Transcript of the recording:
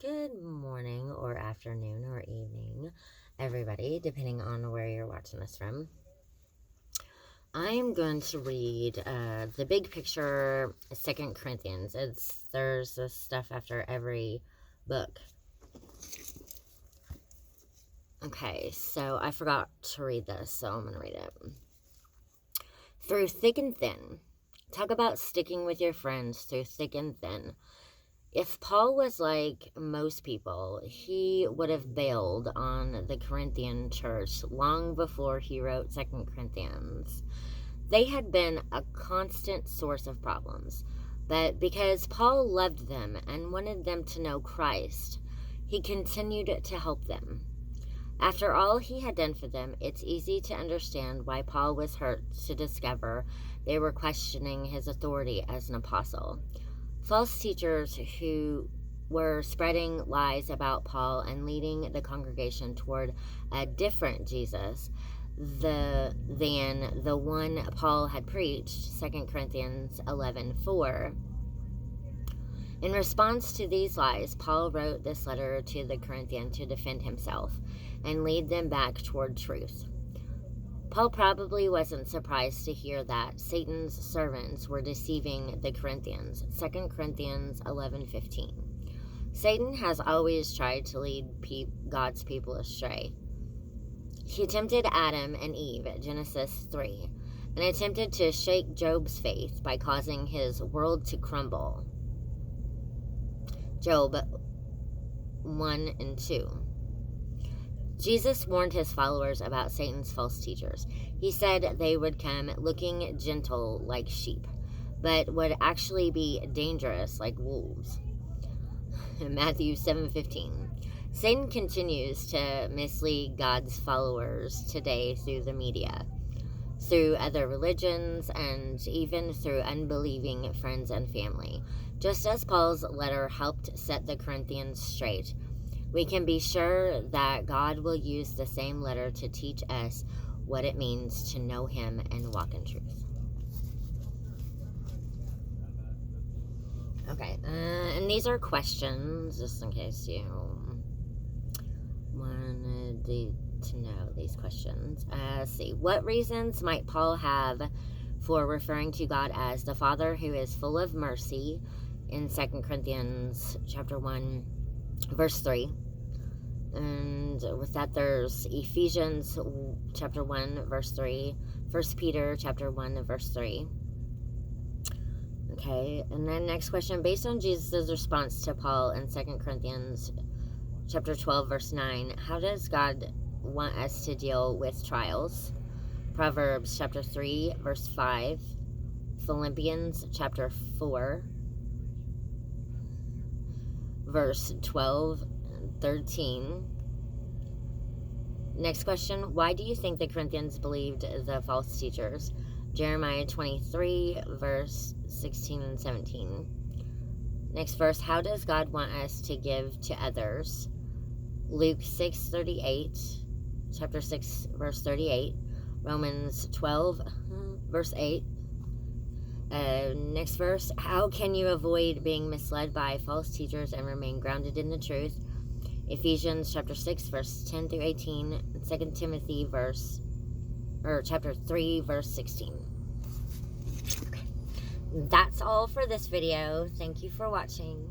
Good morning or afternoon or evening, everybody, depending on where you're watching this from. I'm going to read the big picture, 2 Corinthians. There's this stuff after every book. Okay, so I forgot to read this, so I'm going to read it. Through thick and thin. Talk about sticking with your friends through thick and thin. If Paul was like most people, he would have bailed on the Corinthian church long before he wrote 2 Corinthians. They had been a constant source of problems, but because Paul loved them and wanted them to know Christ, he continued to help them. After all he had done for them, it's easy to understand why Paul was hurt to discover they were questioning his authority as an apostle. False teachers who were spreading lies about Paul and leading the congregation toward a different Jesus than the one Paul had preached, 2 Corinthians 11:4. In response to these lies, Paul wrote this letter to the Corinthians to defend himself and lead them back toward truth. Paul probably wasn't surprised to hear that Satan's servants were deceiving the Corinthians, 2 Corinthians 11:15. Satan has always tried to lead God's people astray. He tempted Adam and Eve at Genesis 3 and attempted to shake Job's faith by causing his world to crumble. Job 1 and 2. Jesus warned his followers about Satan's false teachers. He said they would come looking gentle like sheep, but would actually be dangerous like wolves. Matthew 7:15. Satan continues to mislead God's followers today through the media, through other religions, and even through unbelieving friends and family. Just as Paul's letter helped set the Corinthians straight, we can be sure that God will use the same letter to teach us what it means to know Him and walk in truth. Okay, and these are questions, just in case you wanted to know these questions. Let's see. What reasons might Paul have for referring to God as the Father who is full of mercy in 2 Corinthians chapter 1, verse 3? And with that, there's Ephesians chapter 1, verse 3, 1 Peter chapter 1, verse 3. Okay, and then next question. Based on Jesus' response to Paul in 2 Corinthians chapter 12, verse 9, how does God want us to deal with trials? Proverbs chapter 3, verse 5, Philippians chapter 4, verse 12 and 13. Next question. Why do you think the Corinthians believed the false teachers? Jeremiah 23, verse 16 and 17. Next verse. How does God want us to give to others? Luke 6:38, chapter 6, verse 38. Romans 12, verse 8. Next verse. How can you avoid being misled by false teachers and remain grounded in the truth? Ephesians chapter 6, verse 10 through 18. 2 Timothy chapter 3, verse 16. Okay. That's all for this video. Thank you for watching.